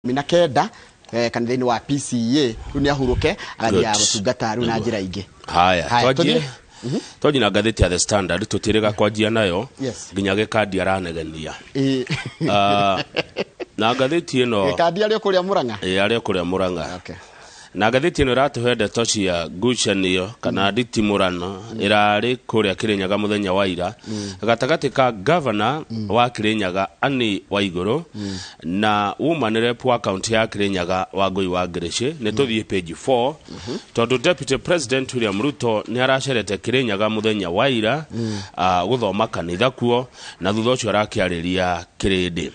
Mina kenda kanitha-ini wa PCA rĩu nĩ ahuruke agathia gũtungata rĩu na njĩra ingĩ. Haya twathi na ngathĩti ya The Standard tutirega kwanjia nayo nginya gĩkandi aranegenia na ngathĩti ĩno gĩkandi arĩ kũrĩa Murang'a arĩ kũrĩa Murang'a na ngathĩti ĩno ĩratũhe ndeto cia ngucanio kana nditimũrano ĩrarĩ kũrĩa Kĩrĩnyaga mũthenya wa ira gatagatĩ ka governor wa Kĩrĩnyaga Anne Waigũrũ na woman rep wa county ya Kĩrĩnyaga Wangũi wa Ngĩrĩcĩ nĩ tũthiĩ page 4 tondũ deputy president William Ruto nĩ aracerete Kĩrĩnyaga mũthenya wa ira gũthoma kanitha kuo na thutha ũcio arakĩarĩria Kĩrĩndĩ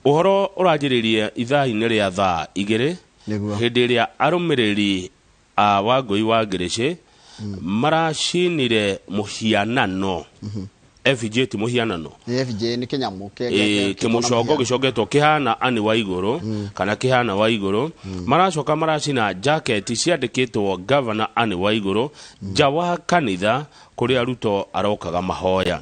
ũhoro ũranjĩrĩria ithaa-inĩ rĩa thaa igĩrĩ hĩndĩ ĩrĩa arũmĩrĩri Wangũi wa Ngĩrĩcĩ maracinire mũhianano FJ ti mũhianano FJ nĩ kĩnyamũ kĩmũcongo gĩcongetwo kĩhana Anne Waigũrũ kana kĩhana Waigũrũ maracoka maracina jacket ciandĩkĩtwo governor Anne Waigũrũ nja wa kanitha kũrĩa Ruto arokaga mahoya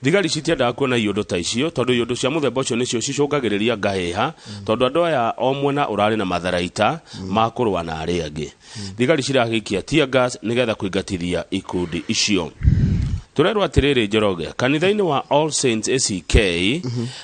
thigari citiendaga kuona iũndũ ta icio tondũ iũndũ cia mũthemba ũcio nĩcio cicũngagĩrĩria ngahĩha tondũ andũ aya o mwena ũrarĩ na matharaita ma kũrũa na arĩa angĩ thigari ciragĩikia tear gas nĩgetha kũingatithia ikundi icio turerwo atĩrĩrĩ Njoroge kanitha-inĩ wa All Saints ACK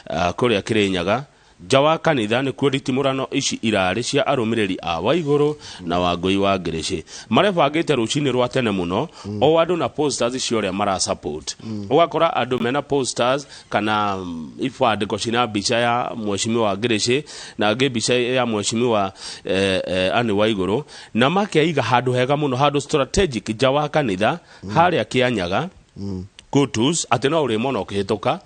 kũrĩa Kĩrĩnyaga nja wa kanitha nĩ kuo nditimũrano ici irarĩ cia arũmĩrĩri a Waigũrũ na Wangũi wa Ngĩrĩcĩ marebangĩte rũcinĩ rwa tene mũno o andũ na posters icio ũrĩa mara support ũgakora andũ mena posters kana ibandĩko cina mbica ya Mheshimiwa Ngĩrĩcĩ na angĩ mbica ya Mheshimiwa Anne Waigũrũ na makeiga handũ hega mũno handũ strategic nja wa kanitha harĩa Kĩanyaga Kutus atĩ no ũrĩ mono ũkĩhĩtũka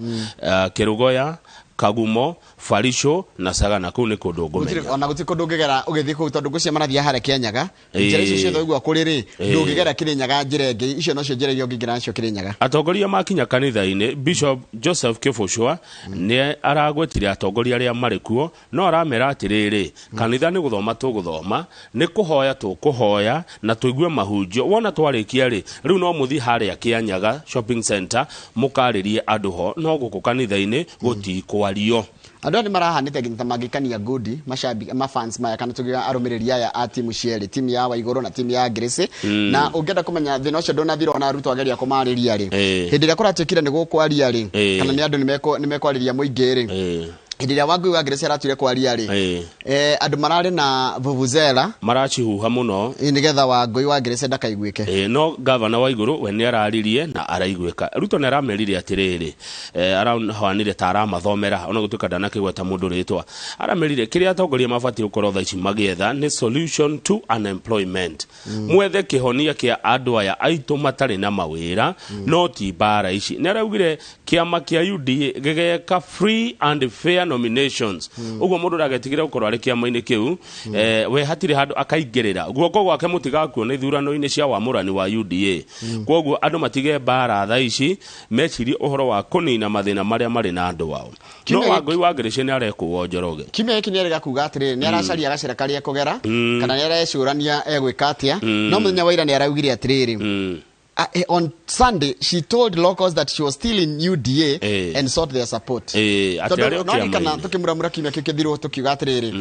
Kĩrũgoya Kagumo Farisho na Sagana kũu nĩ kũndũ ngũmenya ona gũtirĩ kũndũ ũngĩgera ũgĩthiĩ kũu tondũ ngũcia marathia harĩa Kĩanyaga njĩra icio ciothe ũigua kũrĩ ndũngĩgera Kĩrĩnyaga njĩra ĩngĩ icio nocio njĩra iria ũngĩgera nacio Kĩrĩnyaga atongoria makinya kanitha-inĩ Bishop Joseph Kĩbũcua nĩ aragwetire atongoria arĩa marĩ kuo no aramera atĩrĩrĩ kanitha nĩ gũthoma tũgũthoma nĩ kũhoya tũkũhoya na tũigue mahunjio wona twarĩkia rĩu no mũthi harĩa Kĩanyaga shopping center mũkarĩrie andũ ho no gũkũ kanitha-inĩ gũtikwario andũ nĩ marahanĩte nginya magĩkania ngudi mashabiki mafans maya kana tugiga arũmĩrĩri aya a timu cierĩ timu ya Waigũrũ na timu ya Ngĩrĩcĩ na ũngĩenda kũmenya thĩna ũcio ndũnathira ona Ruto ageria kũmarĩria hĩndĩ ĩrĩa kũratĩkire nĩ gũkwaria kana nĩ andũ nĩ mekwarĩria mũingĩ hĩndĩ ĩrĩa Wangũi wa Ngĩrĩcĩ aratuire kwaria andũ mararĩ na vuvuzela maracihuha mũno nĩgetha Wangũi wa Ngĩrĩcĩ ndakaiguĩke no governor Waigũrũ we nĩ araririe na araiguĩka Ruto nĩ aramerire atĩrĩrĩ arahanire ta aramathomera ona gũtuĩka ndanakĩgweta mũndũ rĩtwa aramerire kĩrĩa atongoria mabatiĩ gũkorwo thaa ici magĩetha nĩ solution to unemployment mwethe kĩhonia kĩa andũ aya aitũ matarĩ na mawĩra no ti mbara ici nĩ araugire kĩama kĩa UDA gĩgeka free and fair nominations uguo mũndũ ndagetigire gũkorwo arĩ kĩama-inĩ kĩu we hatirĩ handũ akaingĩrĩra guoko gwake mũtigakuona ithurano-inĩ cia wamũrani wa UDA koguo andũ matige mbara thaa ici mecirie ũhoro wa kũnina mathĩna marĩa marĩ na andũ wao no Wangũi wa Ngĩrĩcĩ nĩ arekũo Njoroge kiumia gĩkĩ nĩ arega kuga atĩrĩrĩ nĩ aracaria gacĩra karĩa kũgera kana nĩ arecũrania egwĩka atĩa no mũthenya wa ira nĩ araugire atĩrĩrĩ on Sunday she told locals that she was still in UDA and sought their support no kana tukimuramura kimya kĩkĩthirwo tukiuga atĩrĩrĩ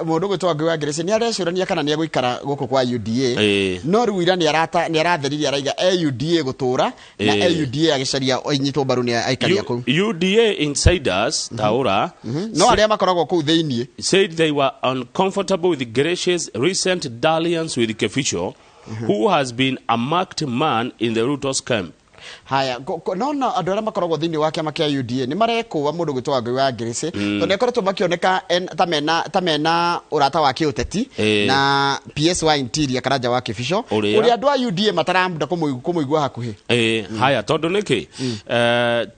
mũndũ gwĩtwo Wangũi wa Ngĩrĩcĩ nĩ arecũrania kana nĩ egũikara gũkũ kwa UDA no rĩu ira nĩ aratheririe araiga UDA gũtũra na UDA agĩcaria oinyitwo mbaru nĩ aikaria kũu UDA insiders taura no arĩa makoragwo kũu thĩinĩ said they were uncomfortable with Ngĩrĩcĩ's recent dalliance with Kĩbũcua who has been a marked man in the Ruto's camp. Haya no andũ arĩa makoragwo thĩinĩ wa kĩama kĩa UDA nĩ marekũwa mũndũ gwĩtwo Wangũi wa Ngĩrĩcĩ tondũ nĩ akoretwo makĩoneka ta mena ũrata wa kĩũteti na PS wa interior kana nja wa Kĩbũcua ũrĩa andũ a UDA mataramunda kũmũigua hakuhĩ haya tondũ nĩkĩ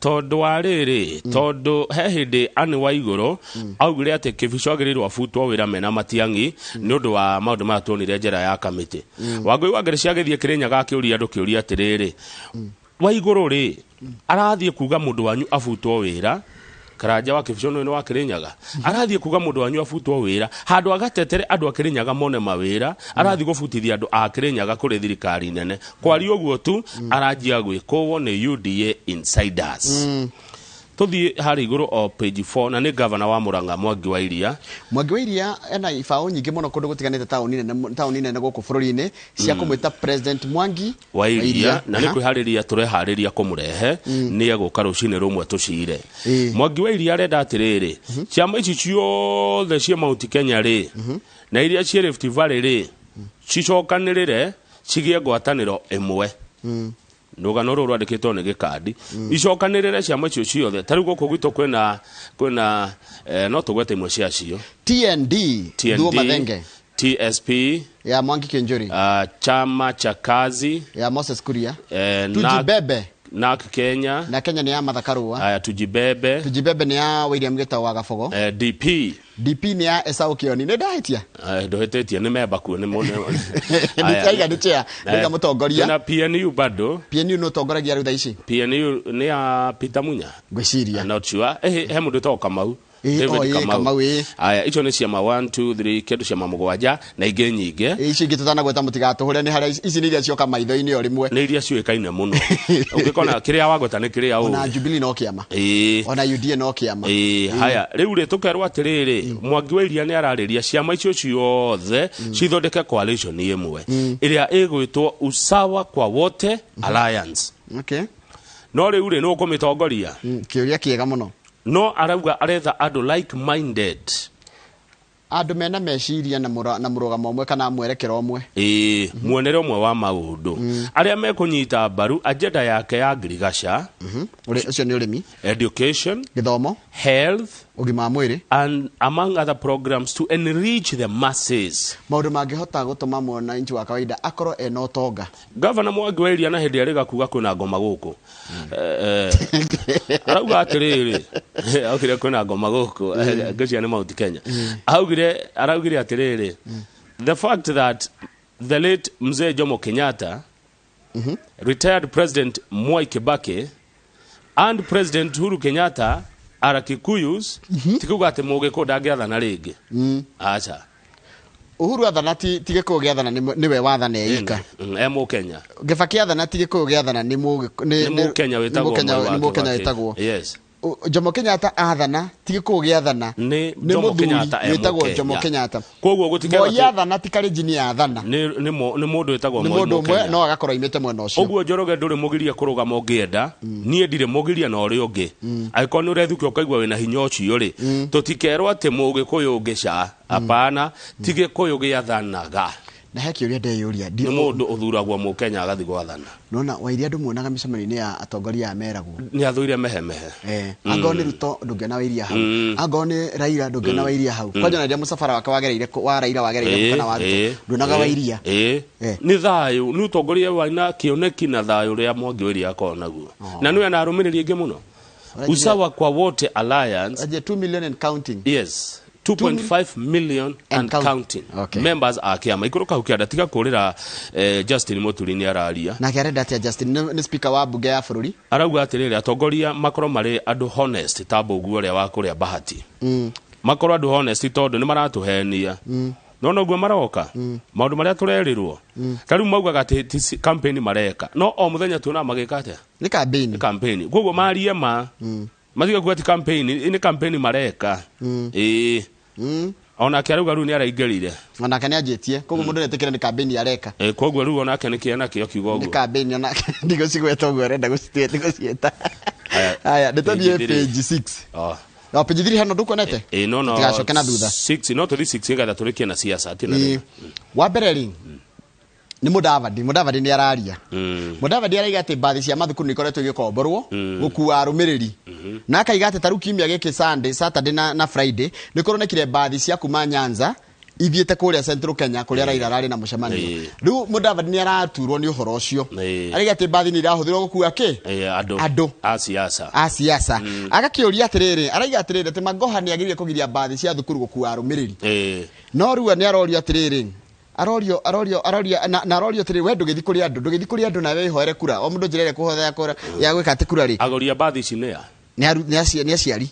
tondũ wa rĩrĩ tondũ he hĩndĩ Anne Waigũrũ augire atĩ Kĩbũcua agĩrĩirwo abutwo wĩra mena matiang'i nĩ ũndũ wa maũndũ maya tuonire njĩra ya kamĩtĩ Wangũi wa Ngĩrĩcĩ agĩthiĩ Kĩrĩnyaga akĩũria andũ kĩũria atĩrĩrĩ Waigũrũ arathiĩ kuga mũndũ wanyu abutwo wĩra Karanja wa Kĩbũcua nĩ wa Kĩrĩnyaga arathiĩ kuga mũndũ wanyu abutwo wĩra handũ agatetere andũ a Kĩrĩnyaga mone mawĩra arathiĩ gũbutithia andũ a Kĩrĩnyaga kũrĩ thirikari nene kwaria ũguo tu aranjia gwĩkũwo nĩ UDA insiders tuthie hari iguru o page 4 na ni governor wa Murang'a Mwangi wa Iria ena ifao nyingi muno kundu gutiganite tauni nene guku bururi-ini cia kumwita President Mwangi wa Iria na ni kwihariria turehariria kumurehe ni eguka rucini rumwe tucire Mwangi wa Iria arenda atiriri ciama ici ciothe cia Mount Kenya ri na iria cia Rift Valley ri cicokanirire cigie ngwataniro imwe rugano ruru rwandikitwo ni gikandi icokanirire ciama icio ciothe tari guku gwito kwina no tugwete imwe cia cio TND Thuo Mathenge TSP ya Mwangi Kienjuri chama cha kazi ya Moses Kuria Tujibebe NAK Kenya na Kenya ni ya Mathakarua Tujibebe ni ya William Gitau wa Gabogo DP ni ya Esau Kioni ni ndahitia ndohetetie ni memba ku ni mone ni taiga ni chia ni mutongoria na PNU bado PNU no tongoragia rutha ici PNU ni ya Peter Munya ngwiciria not sure he mundu to Kamau Kamau aya icio ni ciama 1 2 3 kedu ciama mugwanja na ingi nyinge ici ngitutana gweta mutigatuhure ni haria ici ni iria cioka maitho-ini o rimwe ni iria ciuikaine muno ungikona kiria wagweta ni kiria ona Jubilee no kiama ona UDA no kiama haya riu ri tukerwa atiriri Mwangi wa Iria ni arariria ciama icio ciothe cithondeke coalition imwe iria igwitwo Usawa kwa Wote Alliance okay no riu ri no kumitongoria kiuria kiega muno no arauga aretha andu like minded andu mena meciria na murugamo umwe kana mwerekero umwe muonere umwe wa maundu aria mekunyita mbaru agenda yake ya ngirigaca ucio ni urimi education githomo health ugima wa mwiri and among other programs to enrich the masses maundu mangihota gutuma mwananchi wa kawaida akorwo ena utonga Governor Mwangi wa Iria na hindi ariga kuga kwina ngoma guku arauga atiriri aukire kwina ngoma guku ngcia ni Mount Kenya araugire atiriri the fact that the late Mzee Jomo Kenyatta retired President Mwai Kibaki and President Uhuru Kenyatta are Kikuyus tikuga ati mugiko ndangiathana ringi acha Uhuru athana tige kugiathana niwe wathana eika mu Kenya Kibaki athana tige kugiathana ni mu Kenya wetagwo yes Jomo Kenyatta athana tige kugiathana ni Jomo Kenyatta wetagwo Jomo Kenyatta koguo gutikega Moi athana tikari jini athana ni mundu wetagwo Moi mundu mwe no agakorwo imite mwena ucio oguo Njoroge nduri mugiria kurugama ungienda nie ndire mugiria na uri ungi aikoni urethukia ukaigwa wina hinya ucio ri tutikerwo ati mugikuyu ungica apana tige kuyu giathanaga na heki uria ndeyuria ni mundu uthuragwo mu Kenya agathi gwathana nona wa iria ndumuonaga micemani-ini ya atongoria ameragwo ni athuire mehemehe angoni Ruto ndungena wa iria hau angoni Raila ndungena wa iria hau kwanja na ndia musafara wake wagereire wa Raila wagereire kana wa Ruto ndunaga wa iria ni thayu ni utongoria wina kioneki na thayu ria Mwangi wa Iria akonaguo na niwe na arumiriri ingi muno Usawa kwa Wote Alliance 2 million and counting yes 2.5 million and counting members are kiama ikuruka ukianda tiga kurira Justin Muturi ni araria na kiarenda atia Justin ni speaker wa bunge ya bururi arauga atiriri atongoria makoro mari andu honest tabo uguo uria wa kuria bahati makoro andu honest tondu ni maratuhenia no guo maroka maundu maria turerirwo tariu maugaga ati campaign mareka no o muthenya tuna magika atia ni campaign koguo maria mathiga kuati campaign ni campaign mareka ona kiaruga ru ni araingirire ona kana ajetie koguo mundu netikira ni campaign areka koguo ru ona kana kiana kio kiugo ni campaign ona ndigo cigweta uguo arenda gucieta haya ndetathie page 6 no page 3 hano ndukonete no tigacoke na thutha 6 no 36 ngatha turikie na siasa atina wa mbere ri ni Mudavadi ni araria Mudavadi araiga ati bathi cia mathukuru ni koretwo igikomborwo gukua arumiriri na akaiga ati taru kiumia giki Sunday Saturday na Friday ni koronekire bathi cia kuma Nyanza ithiete kuria Central Kenya kuria Raila rari na mucemanio riu Mudavadi ni araturwo ni uhoro ucio araiga ati bathi ni irahuthirwo gukua ki andu a siasa agakiuria atiriri araiga atiriri ati Magoha ni agirire kugiria bathi cia thukuru gukua arumiriri no riu ni arorio atiriri arorio tiri we ndugithi kuri andu na we hoere kura o mundu njirere kuhotha kura ya gwika ati kura ri agoria bathi cinea ni aciari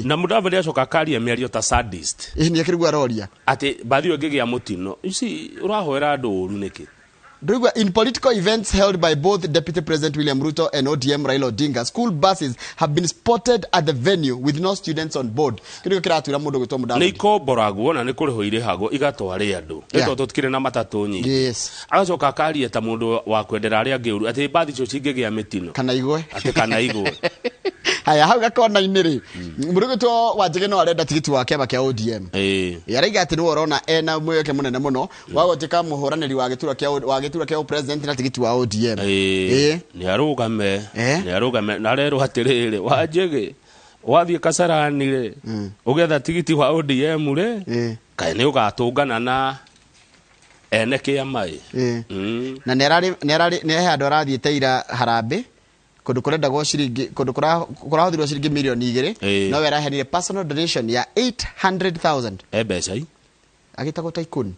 na Mudavadi acoka karia miario ta sadist ni akirigwa aroria ati bathi ongigia mutino ici urahoera andu uru niki In political events held by both Deputy President William Ruto and ODM Raila Odinga, school buses have been spotted at the venue with no students on board. Niko boraguo na nikuriho irihago igatware andu nito tutikire na matatu nyingi. Yes. Agacoka akaria ta mundu wa kwendera aria ngiuru ati bathi cio cingigia mitino kana igwe ati kana igwe. Haya hau gakona iniri Murugutwo Wanjigi no arenda tigiti wa kiama kia ODM yaraiga ati no urona ena mweke munene muno wa gutika muhuraniri wa gitura kia president na tigiti wa ODM ni arugame na rero hatiriri Wanjigi wathie Kasarani ugetha tigiti wa ODM kae ni ugatungana na ene kiama na ne handu arathiite ira Harambe kundu kurendagwo ciringi kundu kurahuthirwo ciringi milioni 2 no wera henire personal donation ya 800,000 mbeca agitagwo Tycoon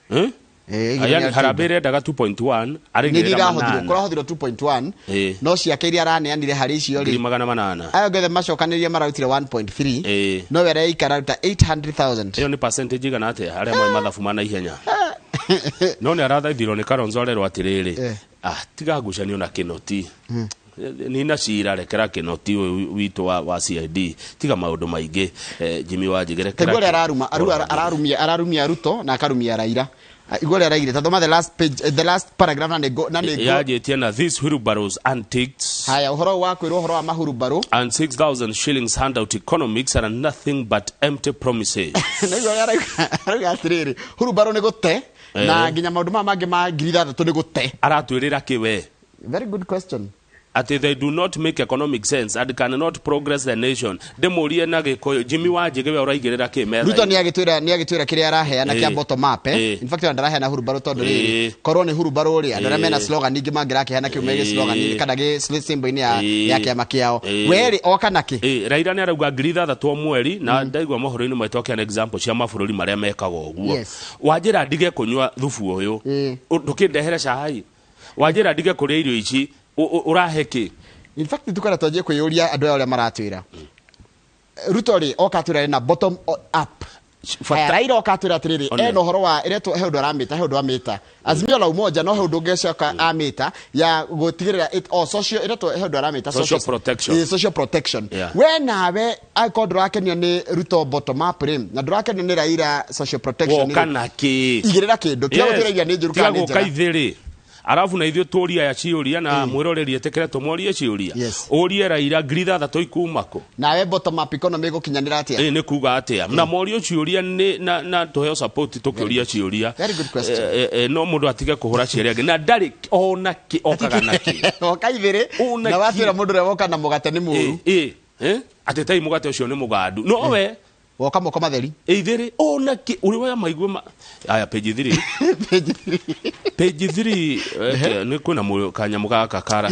yani Harambe rendaga 2.1 arigirira manana kurahuthirwo 2.1 no ciake iria araneanire hari icio ri 800 ayo gethe macokanirie marautire 1.3 no wera ikararuta 800,000 iyo ni percentage igana ate haria mwe mathabu mana ihenya no ni arathaithirwo ni Kalonzo rero atiriri tiga ngucanio na Kinoti ni na cira rekera Kinoti witu wa CID tiga maundu maingi Jimmy Wanjigi rekera igore ararumia Ruto na akarumia Raila igore araigire tathoma the last paragraph na nego yajetie na these wheelbarrows antics haya uhoro wa kwirwo uhoro wa mahurubaro and 6,000 shillings handout economics are nothing but empty promises. Nego araga atiriri hurubaro ni gute na nginya maundu mangi ma ngiri 3 ni gute aratwirira kiwe. Very good question. They do not make economic sense and cannot progress the nation. Demorie na gikoyo Jimmy Wanjigi we uraigirira kimera Ruto ni agitwira kiria araheana kia bottom up in fact ndaraheana hurubaro tondu ri korwo ni hurubaro ri andara mena slogan ningi mangirakeana kiumege slogan kana ge symbol ni ya kiama kiao weri okanaki Raila ni arauga ngiri 3 mweri na ndaigwa mohoro-ini maitoke an example cia mabũrũri maria mekaga uguo Wanjira ndige kunywa thubu uyu ndukindehere cai Wanjira ndige kuria irio ici uraheki. In fact tukara twaje kwiyuria andu aria maratwira Ruto ri okatwira na bottom up Raila okatwira atiriri eno horo wa ireto heundo amita Azimio la Umoja no heundo ngecoka amita ya gutigirira social ireto heundo aramita social protection we nawe akodro akenio ni Ruto bottom up rim na ndurakenio ni Raila social protection kana ki igirira kindu tiga gutiragia ni njuru kana njira arafu na ithio turia ya ciuria na mwiroreri etekere tumuorie ciuria urie Raila ngiri 3 ikumako nawe bottom up economy gukinyanira atia ni kuga atia na morio ciuria ni na tuheo support tukiuria ciuria. Very good question. No mundu atige kuhura ciuria na ndari ona ki okaga naki okaithire na watira mundu rewoka na mugate ni muru atetai mugate ucio ni mugandu no we woka moko matheri eithere ona ki uriwa maigwe aya page 3 page 3 ni kuna kanyamu gaka kara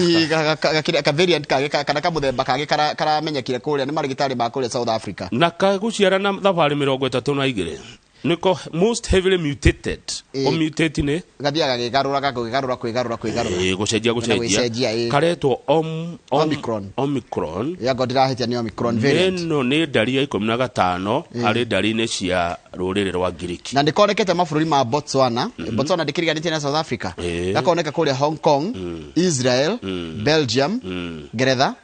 ka variant kage kana ka muthemba kage kara menyekire kuria ni marigitari ba kuria South Africa na kaguciara na thabari 32 niko most heavily mutated o mutate ne gathiaga gigarura gucenjia karetwo Omicron ya godira hitia ni Omicron variant no ni ndari ya 15 ari ndari ne cia rurire rwa Ngiriki na ndikonekete mabũrũri ma Botswana ndikiriganĩtie na South Africa gakoneka kuria Hong Kong Israel Belgium Ngeretha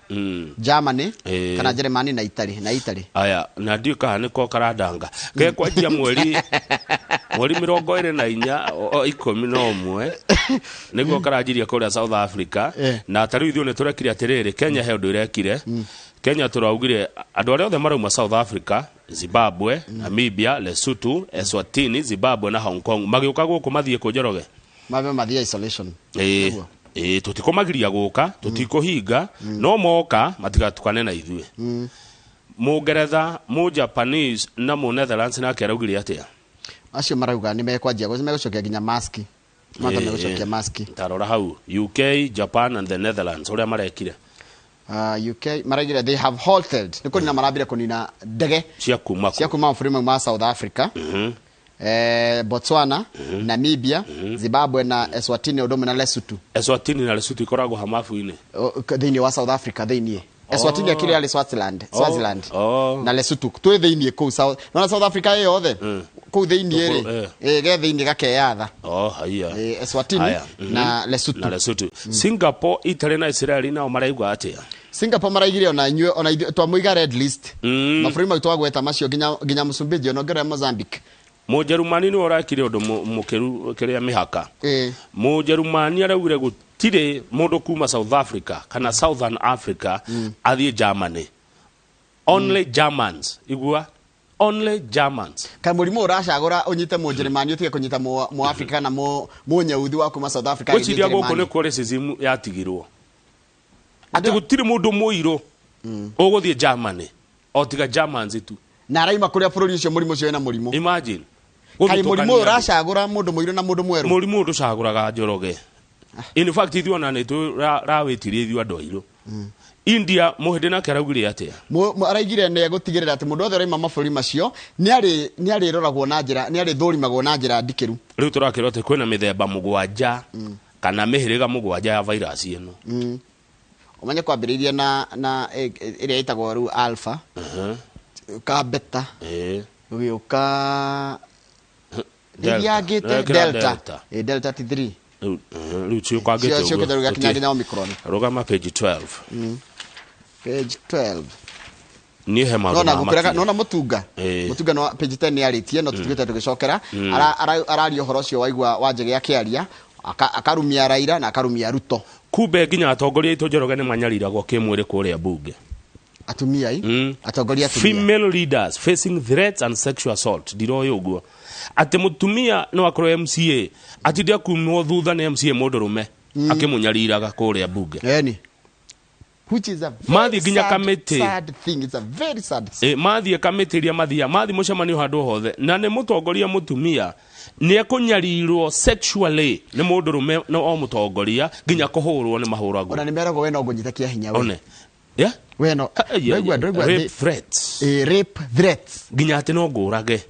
Germany kana Germany na Italy aya na ndio kana ko karadanga ke kwajia mweri 24 11 niguo karajiria kuria South Africa na tariu ithio ne turekire atiriri Kenya he undu irekire Kenya turaugire andu aria othe marauma South Africa Zimbabwe Namibia Lesotho Eswatini Zimbabwe na Hong Kong magiuka guku mathie kunjoroge mathie isolation tutikomagiria guka tutikuhinga no moka matigatukane na ithue Mungeretha mu Japanese na mu Netherlands na keraugire atia acio marauga ni mekwanjia gucokia ginya mask gucokia mask tarora hau UK Japan and the Netherlands uria marekire UK maragire they have halted niko ni marabire kunina ndege cia kuma bũrũri ma South Africa Botswana Namibia Zimbabwe na Eswatini odome na Lesotho ikoragwo hamafu-ini thĩinĩ wa South Africa thĩinĩ Eswatini akiri ali Swaziland na Lesotho twe thĩinĩ kuu South Africa yothe kuu thiini ri ge thiini gakeyatha haya Eswatini na Lesotho. Singapore, Italy na Israel nao maraigwa atia? Singapore maraigire ona inyue ona twamuiga red list maburi mau twagweta macio ginya Msumbiji ona ngere Mozambique. Mujerumani ni orakire undu mukiru kiria mihaka Mujerumani araugire gutire mundu kuma South Africa kana Southern Africa athie Germany. Only Germans igua only Germans. Ka murimu uracagura unyite Mujerumani utige kunyita mu Africa na mu nyauthi wa kuma South Africa. Gociria goko ni kore racism yatigirwo ati gutire mundu muiro uguthie Germany otiga Germans tu na raima kuria bururi ucio murimu ucio na murimu. Imagine kai murimu uracagura mundu muiro na mundu mweru. Murimu ucaguraga njoroge. In fact ithuona ni tu rawitirie ithu andu airu. India muhinde na karaugire atia araigire ne gutigirira ati mundu othe raima maburi macio ni ari roragwo na njira ni ari thurimagwo na njira ndikiru. Riu turakira ati kwina mithemba mugwanja kana mihiriga mugwanja ya virus ino. Umanye kwambiriria na iria itagwo ru alpha ka beta uka delta delta T3 Lucio kwa gete sio kidogo kinyagi na Omicron. Rogama page 12 page 12 ni hema nona mutunga no page 10 ni aritie no tutugite tugicokera arari uhoro cio waigwa wanje ya kiaria akarumia Raila na akarumia Ruto. Kube ginya atongoria itu Njoroge ni manyariragwo kimwire kuria bunge atumia atongoria female leaders facing threats and sexual assault diroyo uguo ati mutumia no akoro MCA ati dia kumwo thutha ni MCA mundurume akimunyariraga kuria bunge which is a very sad thing. It's a very sad thing. Mathi committee ria mathi mucemanio handu hothe na ni mutongoria mutumia ni ekunyarirwo sexually ni mundurume no o mutongoria ginya kuhurwo ni mahuragwo ona ni merago we no ngunyita kia hinya we we no rape threats rape threats ginya ati no ngurage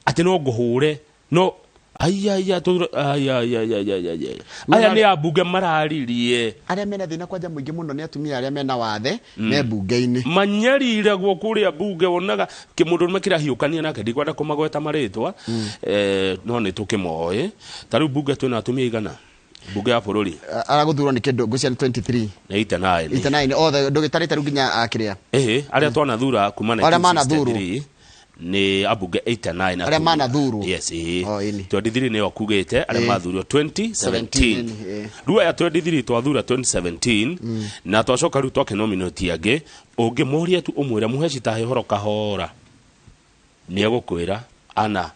ati no nguhure no aya ni abunge mararirie aria mena thina kwanja muingi muno ni atumia aria mena wathe me bunge-ini manyarire gwo kuria bunge wonaga kimundu makira hiukania nake ndikwenda kumagweta maritwa no ni tukimoe taru bunge twina atumia igana bunge ya bururi araguthurwo ni kindu ngucia 23 89 othe ndugitarite ruginya akiria aria twana thura kuma 1963 ni abunge 89 aria manathuru yes 23 ni okugite aria mathurwo 2017 ruwa ya 23 twathura 2017 na twacoka ru twa nominate age ungi moria tu umwira muheci ta horo kahora ni egukwira ana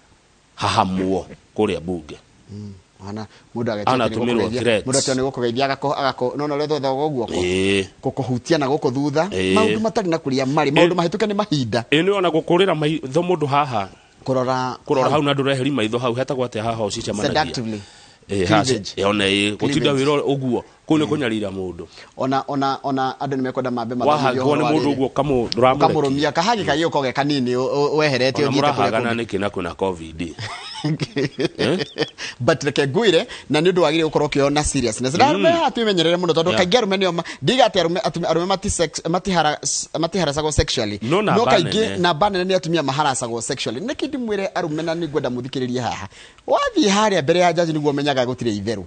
hahamuo kuria bunge ana muda agetiria muda tone gukugeithia agako no retho thogo gukuhutia na guku thutha maundu matari na kuria mari maundu mahituke ni mahinda ni ona gukurira maitho mundu haha kurora hau na ndureheri maitho hau hetagwo ate haha ucice managia ona gutinda wiro uguo kune kunyarira mundu ona andu nimekwenda mambe mathio ni mundu uguo kamurumia kahagi kayo koge kanini weherete uthite kure nikina kuna covid but reke ngwire na ni undu wagire gukorwo kiona seriousness ndarume hatu imenyerere muno tondu kaingi arume nio ndigate arume matiharasagwo sexually no kaingi na bana ni atumia maharasagwo sexually nikindi mwire arume na ni ngwenda muthikiririe haha wathi haria mbere ya jaji niguo menyaga gutire itheru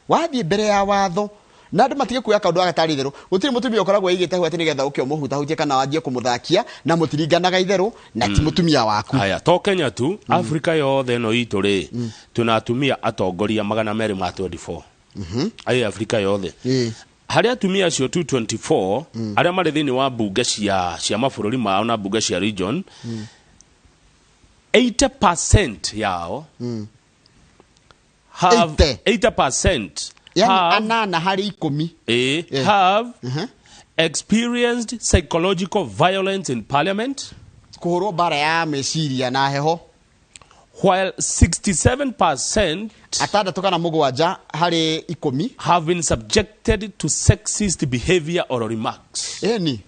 wathi mbere ya watho na andu matige kuya kaundu agatari itheru gutire mutumia ukoragwo igite hwete nigetha ukio muhuta hutie kana wanjie kumuthakia na mutiringanaga itheru na ti mutumia waku haya to Kenya tu Africa yothe no itu ri tunatumia atongoria 224 ai Africa yothe haria atumia acio 224 aria mari thini wa bunge cia mabururi mao na bunge cia region 80% yao have 80% anana hari 10 have experienced psychological violence in parliament kuhurwo bara ya meciria na heho while 67% atandatu na mugwanja hari 10 have been subjected to sexist behavior or remarks ni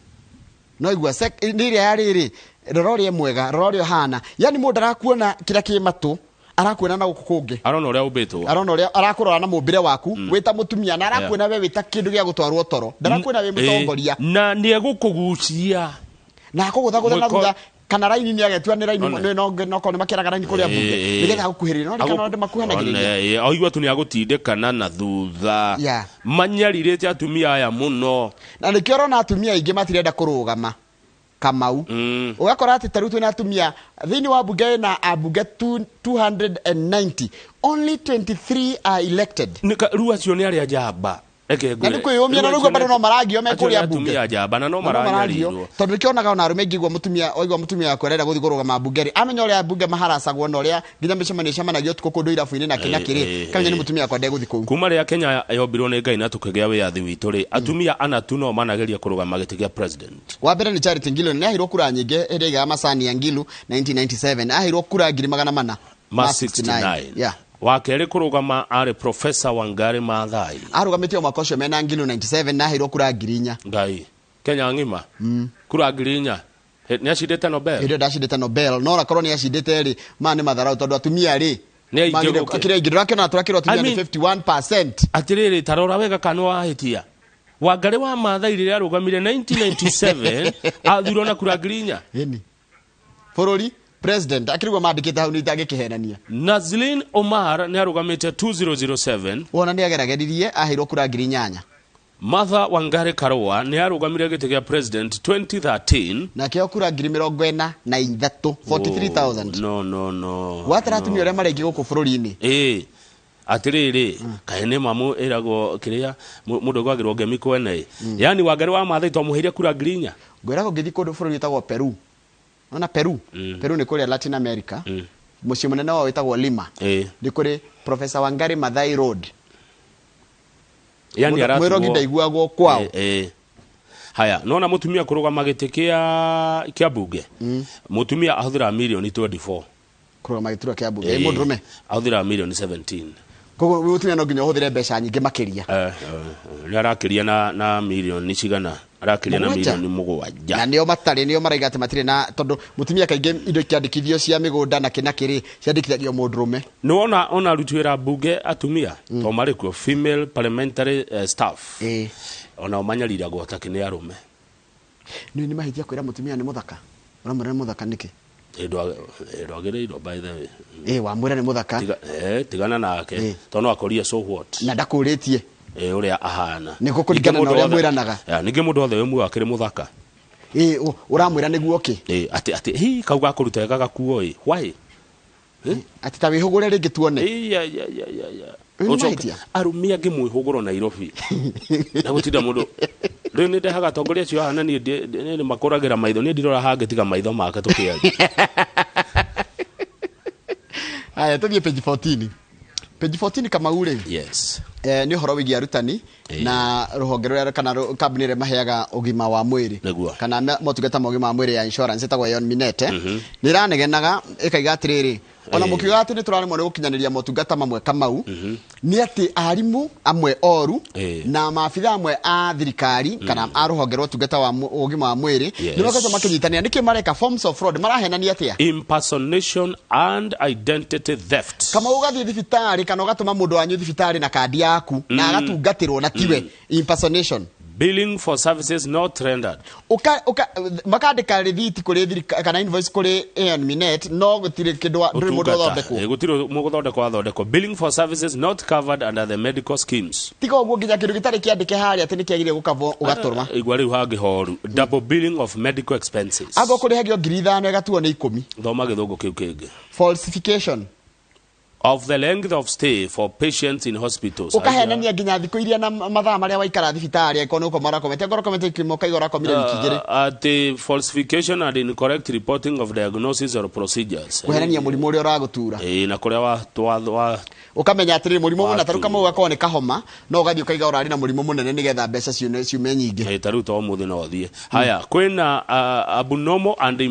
no igwa niria yariri rorori mwega rorori hana yani mundu arakuona kira kimatu arakuona na gukukunge arona uria ubitwo arona uria arakurora na mumbire waku wita mutumia na arakuona we wita kindu gia gutwarwo toro ndarakuona we mutongoria na ni egukugucia na akugutha na thutha kana raini ni agetua ni raini no ko ni makiraga raini kuria bunge nigetha gukuhirira no kana makuhanagiriria oigwa tu ni agutindikana na thutha manyaririte atumia aya muno na nikio rona atumia ingi matirenda kurugama Kamau ugakora ati tarutu na atumia thini wa bunge na abunge 290 only 23 are elected nika ruwa cio ni aria jamba na niko yomia na rugo bado no maragio me kuria bunge atumia jamba na no maranyarirwo tondu kionaga ona arume ngigwa mutumia oigwa mutumia akwerera guthi kurugama bunge amenya uria bunge maharacagwo na uria nginya micemania cemanagio tuko kundu irafu-ini na Kenya kiri kanya ni mutumia akwende guthi kuu kuma ria Kenya yombirwo ni Ngai na tukigia wiathi witu ri atumia ana tu no manageria kurugama giti gia president wa mbere ni Charity Ngilu ni ahirwo kura nyingi iriga Macani ya Ngilu 1997 ahirwo kura 469 wakeri kurugama ari Professor Wangari Maathai arugamite mwaka ucio mena Ngilu 97 na ahirwo kura 4,000 Ngai Kenya ngima kura 4,000 ni acindite Nobel ndio acindite Nobel no rakorwo ni acindite ri mane matharau tondu atumia ri akire ngirira kena turakirwo atumia ni 51% atiriri tarora wega kanwa wahitia Wangari wa Maathai riria arugamire 1997 athurwo na kura 4,000 eni bururi president akirigwa mandikite hau ni tagikihenania Nazlin Omar ni arugamite 2007 wona ni agerageririe ahirwo kura 8,000 Martha Wangari Karua ni arugamire giti gia president 2013 na kio kura 43 43,000 no wataratumia uria marengi guku bururi-ini atiriri kaene mamu irago kiria mundu gwagirwo ngemi kwene yani Wangari wa Maathai to muhiria kura 4,000 ngwira gugithi kundu bururi witagwo Peru ona Peru ni kuria Latin America muci munene wa witagwo Lima ni kuri Professor Wangari Maathai Road yani aratu mwiro ngidaiguagwo kwao haya nona mutumia kurugama giti kia bunge mutumia ahuthira milioni 24 kurugama gitura kia bunge mundurume ahuthira milioni 17 kogo mutumia no nginya uhuthire mbeca nyingi makiria ni arakiria na milioni cigana arakiria na milioni 7 na nio matari nio maraiga ati matire na tondu mutumia kaingi indo kiandikithio cia migunda na kinakiri ciandikithagio mundurume no ona rutwira bunge atumia to mari ku female parliamentary staff ona manyarira gwata kini arume ni mahitia kwira mutumia ni muthaka uramwira ni muthaka niki Edwagereiro by the way wa mwira ni muthaka tigana nake to no akoria so what na ndakuritie uria ahana niko kuringana na uria mwiranaga ninge mundu othe umwe akiri muthaka uramwira niguo ki ati hi kauga kuruta gakuo why ati ta wihugure ringi tuone arumia ngimwihuguro Nairobi na gutinda mundu riu ni ndehaga tongoria cio hana ni makuragira maitho ni ndirora hangetiga maitho make tukiari aya tuthie page 14 kama ure yes ni horo wigi arutani na ruhonge ruria kana kambuni re maheaga ugima wa mwiri kana motungata ma ugima wa mwiri ya insurance etagwo Yon Minete niranegenaga ikaiga atiriri ona mukiuga ati ni turaremwo ni gukinyaniria motungata mamwe Kamau ni ati arimu amwe oru na maabitha amwe a thirikari kana a ruhonge rwa tungata wa ugima wa mwiri ni makosa makinyitania niki mareka forms of fraud marahenania atia impersonation and identity theft kama ugathi thibitari kana ugatuma mundu wanyu thibitari na kandi yaku na agatungatirwo na tiwe impersonation billing for services not rendered makandika receipt kuri kana invoice kuri Yon Minete no gutire kindwa nduri mundu thondekwo gutire muguthondekwo billing for services not covered under the medical schemes tigo guo nginya kindu gitari kiandike hari ati nikiagire gukavo ugaturma igwa riu hangi horu double billing of medical expenses ago kuri hagio 5,000 egatuo ni 10 thoma githungu kiu kingi falsification of the length of stay for patients in hospitals ukahenania nginya thiku iria na mathaa maria waikara thibitari ikono uko mara komete ngoro komete kimo kaigora komire wikigire the falsification and incorrect reporting of diagnosis or procedures kuhenania murimu uria uragutura na kuria wa ukamenya atiri murimu muna taruka mu gakone ni kahoma no ugathi ukaiga urari na murimu munene nigetha mbeca ciume nyingi taru to muthi no thie haya kwina abnormal and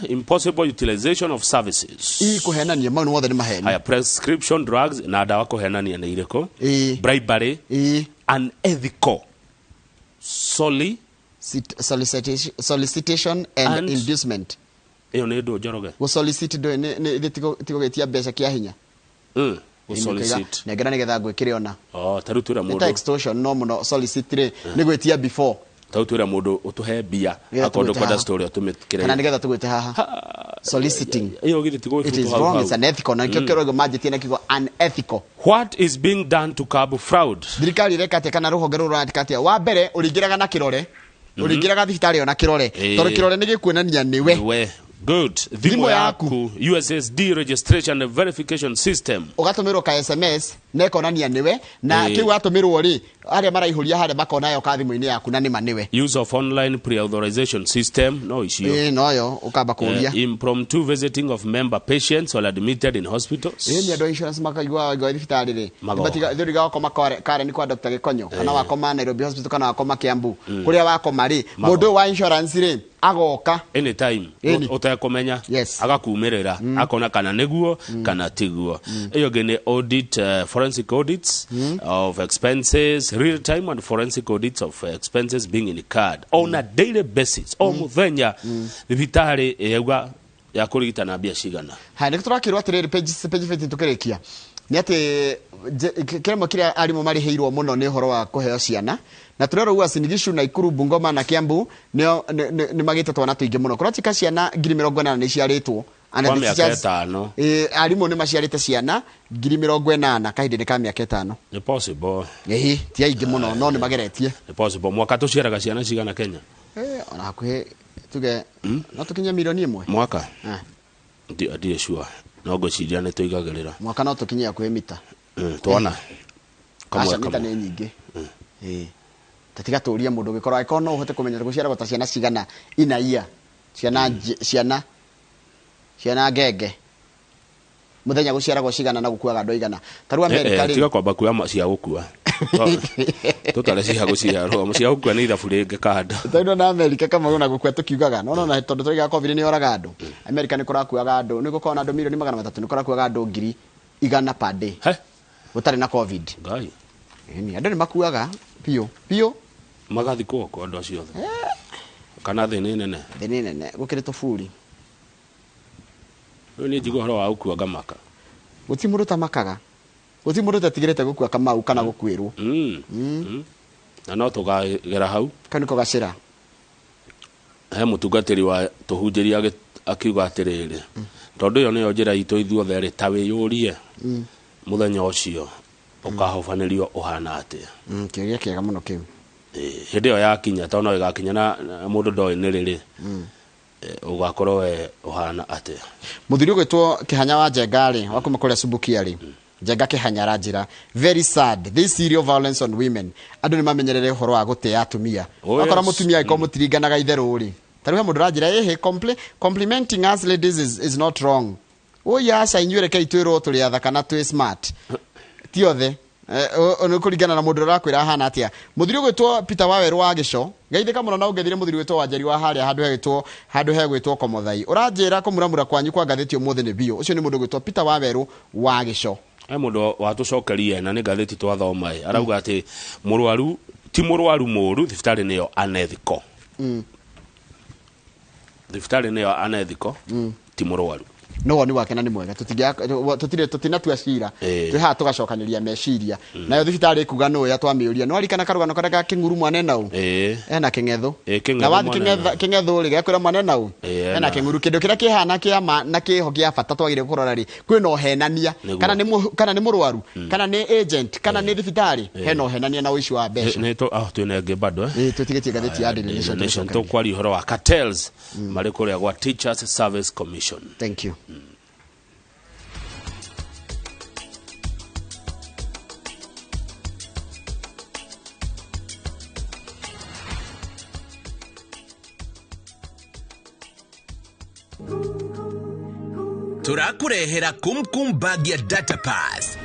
impossible utilization of services kuhenania mau wothe ni maheni prescription drugs na dawa kuhenania ni iriko bribery unethical solicitation and inducement iyo ni ndo njoroge go solicit do ni tigo getia mbeca kia hinya go solicit negera nigetha gwikire ona tarutura mundu extortion no muno solicit ni gwetia before Tautwira mundu utuhe bia akondo kwa story utumikire. Kana nigetha tugwite haha. Soliciting. Iyo giti tigo It is wrong, it's unethical. Na kio kero maji na kigo unethical. What is being done to curb fraud? Thirikari rekate kana ruhonge ruru ratikatia. Wa mbere uringiraga na kirore. Uringiraga thibitari ona kirore. Tondu kirore ni gikuonania niwe. Good. Thimo yaku USSD registration and verification system. Ugatumirwo ka SMS na ikonania niwe na kiu atumirwo ri aria maraihuria hare makona yo ka thimu-ini yaku na nima niwe. Use of online pre-authorization system no issue. No yo ukamba kuria. Impromptu visiting of member patients while admitted in hospitals. Ni ando insurance makaigwa go thibitari ri. Batika thuriga ko makore kare ni kwa Dr. Gikonyo kana wakoma Nairobi hospital kana wakoma Kiambu kuria wakoma ri mundu wa insurance ri agoka anytime utakomenya agakumirira akona kana neguo kana tiguo iyo gene audit forensic audits of expenses real time and forensic audits of expenses being incurred on a daily basis o muthenya thibitari yauga ya kurigita na bia cigana ha ni turakirwa atiriri page 50 tukirikia ni ati kiremo kiria arimu mariheirwo muno ni horo wa kuheo ciana na turero Uasin Gishu na Ikuru Bungoma na Kiambu ni magite twana tuinge muno kuratika ciana 40,000 ni ciaritwo ana miaka 5 arimu ni maciarite ciana 40,000 kahindini ka miaka 5 ni possible ti ainge muno no ni mageretie ni possible mwaka tuciaraga ciana cigana Kenya ona hakuhe tuge no tukinya milioni 1 mwaka ndi sure no ngociria ni tuigagirira mwaka no tukinya hakuhe mita twana kamwe mita ni nyingi tatiga turia mundu gikorwa iko no uhote kumenya guciara gota ciana cigana inaia ciana ngenge muthenya guciara go cigana na gukuaga ndo igana taru America ri tiga kwamba kuya cia gukua tutale cia guciara cia gukua ni ithabu ringi kanda taru na America kama una gukua tukiugaga no na tondu turiga covid ni oraga andu America ni kurakuaga andu ni gukona andu milioni 300 ni kurakuaga andu 100 per day utari na covid ngai ni andu ni makuaga pio magathi ko andu acio othe kana thi ni nene gukirito furi ni jigo horo wa ukua gamaka guti mundu tamakaga guti mundu tatigirete gukua Kamau kana gukwirwo na no tugagera hau kaniko gacira he mutungatiri wa tuhunjiria akiuga atiriri tondu yo niyo njira itu ithuothe ri tawi yurie muthenya ucio ukahofanirio uhana atia kiria kiega muno kiu hindi yo yakinya to no igakinya na mundu ndoi ni riri ugakorwo we uhana atia muthuri gwitwo Kihanya wa Jengari wakuma kuria Subukia ri Jenga Kihanya ranjira very sad this serial violence on women andu ni mamenyerere horo wa gutea atumia akora mutumia iko mutiringanaga itheru ri taruha mundu ranjira complimenting us ladies is not wrong yasha inyuire ke itwiro turi athakana twi smart ti othe ono kuringana na mundu rakwira hana atia muthuri gwitwo Peter Waweru wa Gico geithika muno na ungethire muthuri gwitwo Wanjeri wa haria handu he gwitwo Komothai uranjira kumuramura kwanyu kwa gatheti omothe ni bio ucio ni mundu gwitwo Peter Waweru wa Gico mundu watucokeria na ni gatheti twathoma arauga ati murwaru ti murwaru muru thibitari niyo unethical thibitari niyo unethical ti murwaru no woni wake na ni mwega tutina tuacira twiha tugacokaniria meciria nayo thibitari kuga no ya twamiuria no arikana karugano karega kinguru mwane nau ena kingetho na wathi kingetho ri gakwira mwane nau ena kinguru kindu kira kihana kiama na kiho kia bata twagire kurora ri kwina ohenania kana ni murwaru kana ni agent kana ni thibitari hena ohenania na uici wa mbeca ni to twina nge bado tutigetie gatheti ya Daily Nation to kwari horo wa cartels mari kuria gwa Teachers Service Commission. Thank you. Turakurehera kumkum bag ya data pass